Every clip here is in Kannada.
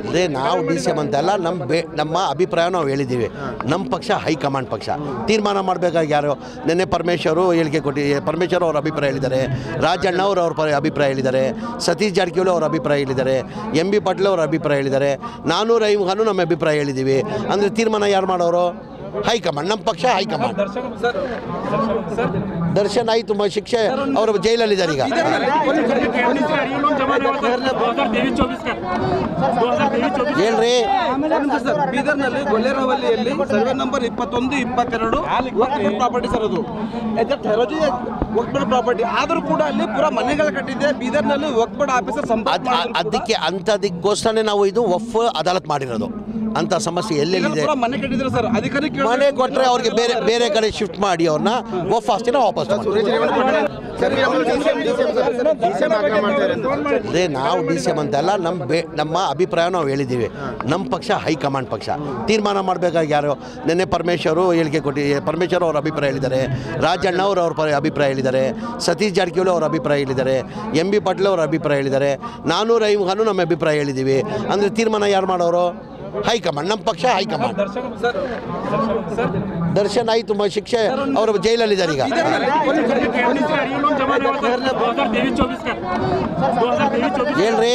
ಅದೇ ನಾವು DCM ಅಂತಲ್ಲ, ನಮ್ಮ ಅಭಿಪ್ರಾಯ ನಾವು ಹೇಳಿದ್ದೀವಿ. ನಮ್ಮ ಪಕ್ಷ ಹೈಕಮಾಂಡ್ ಪಕ್ಷ ತೀರ್ಮಾನ ಮಾಡಬೇಕಾಗಿ ಯಾರು ನಿನ್ನೆ ಪರಮೇಶ್ವರು ಹೇಳಿಕೆ ಪರಮೇಶ್ವರ್ ಅವ್ರ ಅಭಿಪ್ರಾಯ ಹೇಳಿದ್ದಾರೆ, ರಾಜಣ್ಣ ಅವ್ರ ಅಭಿಪ್ರಾಯ ಹೇಳಿದ್ದಾರೆ, ಸತೀಶ್ ಜಾರಕಿಹೊಳಿ ಅವ್ರ ಅಭಿಪ್ರಾಯ ಹೇಳಿದ್ದಾರೆ, MB ಪಾಟೀಲ್ ಅವ್ರ ಅಭಿಪ್ರಾಯ ಹೇಳಿದ್ದಾರೆ, ನಾನು ರಹೀಮ್ ಖಾನು ನಮ್ಮ ಅಭಿಪ್ರಾಯ ಹೇಳಿದ್ದೀವಿ. ಅಂದರೆ ತೀರ್ಮಾನ ಯಾರು ಮಾಡೋರು? ಹೈಕಮಾಂಡ್, ನಮ್ಮ ಪಕ್ಷ ಹೈಕಮಾಂಡ್. ದರ್ಶನ್ ಆಯಿತು ಶಿಕ್ಷೆ, ಅವರು ಜೈಲಲ್ಲಿದ್ದಾರೆ ಈಗ. ಹೇಳ್ರಿ, ಬೀದರ್ನಲ್ಲಿ ಗೊಲ್ಲೇರವಲ್ಲಿಯಲ್ಲಿ ಸರ್ವೆ ನಂಬರ್ 21, 22 ವಕ್ಫ್ ಪ್ರಾಪರ್ಟಿ ಸರ್. ಅದು ವಕ್ಫ್ ಪ್ರಾಪರ್ಟಿ ಆದರೂ ಕೂಡ ಅಲ್ಲಿ ಪೂರ ಮನೆಗಳು ಕಟ್ಟಿದೆ. ಬೀದರ್ನಲ್ಲಿ ವಕ್ಫ್ ಆಫೀಸರ್ ಅದಕ್ಕೆ ಅಂಥದಕ್ಕೋಸ್ಕರನೇ ನಾವು ಇದು ವಕ್ಫ್ ಅದಾಲತ್ ಮಾಡಿರೋದು. ಅಂತ ಸಮಸ್ಯೆ ಎಲ್ಲೆಲ್ಲಿದೆ ಮನೆ ಕಟ್ಟಿದ್ರೆ ಸರ್, ಅಧಿಕಾರಿಗಳು ಮನೆ ಕೊಟ್ಟರೆ ಅವ್ರಿಗೆ ಬೇರೆ ಕಡೆ ಶಿಫ್ಟ್ ಮಾಡಿ ಅವ್ರನ್ನ ವಕ್ಫ್ ಆಸ್ತಿನ ವಾಪಸ್ ಅದೇ ನಾವು DCM ಅಂತಲ್ಲ, ನಮ್ಮ ಅಭಿಪ್ರಾಯ ನಾವು ಹೇಳಿದ್ದೀವಿ. ನಮ್ಮ ಪಕ್ಷ ಹೈಕಮಾಂಡ್ ಪಕ್ಷ ತೀರ್ಮಾನ ಮಾಡಬೇಕಾಗಿ ಯಾರು ನಿನ್ನೆ ಪರಮೇಶ್ವರು ಹೇಳಿಕೆ ಪರಮೇಶ್ವರ್ ಅವ್ರ ಅಭಿಪ್ರಾಯ ಹೇಳಿದ್ದಾರೆ, ರಾಜಣ್ಣ ಅವ್ರ ಅಭಿಪ್ರಾಯ ಹೇಳಿದ್ದಾರೆ, ಸತೀಶ್ ಜಾರಕಿಹೊಳಿ ಅವ್ರ ಅಭಿಪ್ರಾಯ ಹೇಳಿದ್ದಾರೆ, MB ಪಾಟೀಲ್ ಅವ್ರ ಅಭಿಪ್ರಾಯ ಹೇಳಿದ್ದಾರೆ, ನಾನು ರಹೀಮ್ ಖಾನು ನಮ್ಮ ಅಭಿಪ್ರಾಯ ಹೇಳಿದ್ದೀವಿ. ಅಂದರೆ ತೀರ್ಮಾನ ಯಾರು ಮಾಡೋರು? ಹೈಕಮಾಂಡ್, ನಮ್ಮ ಪಕ್ಷ ಹೈಕಮಾಂಡ್. ದರ್ಶನ್ ಆಯಿತು ಶಿಕ್ಷೆ, ಅವರು ಜೈಲಲ್ಲಿದ್ದಾರೆ ಈಗ. ಹೇಳ್ರಿ,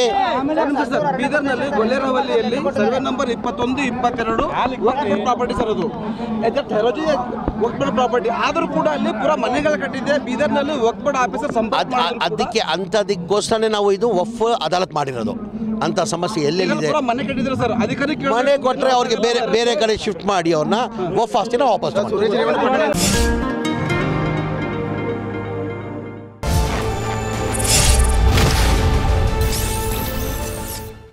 ಬೀದರ್ನಲ್ಲಿ ಗೊಲ್ಲೇರವಲ್ಲಿಯಲ್ಲಿ ಸರ್ವೆ ನಂಬರ್ 21, 22 ವಕ್ಫ್ ಪ್ರಾಪರ್ಟಿ ಸರ್. ಅದು ವಕ್ಫ್ ಪ್ರಾಪರ್ಟಿ ಆದರೂ ಕೂಡ ಅಲ್ಲಿ ಪೂರ ಮನೆಗಳು ಕಟ್ಟಿದೆ. ಬೀದರ್ನಲ್ಲಿ ವಕ್ಫ್ ಆಫೀಸರ್ ಅದಕ್ಕೆ ಅಂಥದಕ್ಕೋಸ್ಕರನೇ ನಾವು ಇದು ವಕ್ಫ್ ಅದಾಲತ್ ಮಾಡಿರೋದು. ಅಂತ ಸಮಸ್ಯೆ ಎಲ್ಲೆಲ್ಲಿದೆ ಮನೆ ಕಟ್ಟಿದ್ರೆ ಸರ್, ಅಧಿಕಾರಿಗಳು ಮನೆ ಕೊಟ್ಟರೆ ಅವ್ರಿಗೆ ಬೇರೆ ಕಡೆ ಶಿಫ್ಟ್ ಮಾಡಿ ಅವ್ರನ್ನ ವಕ್ಫ್ ಆಸ್ತಿನ ವಾಪಸ್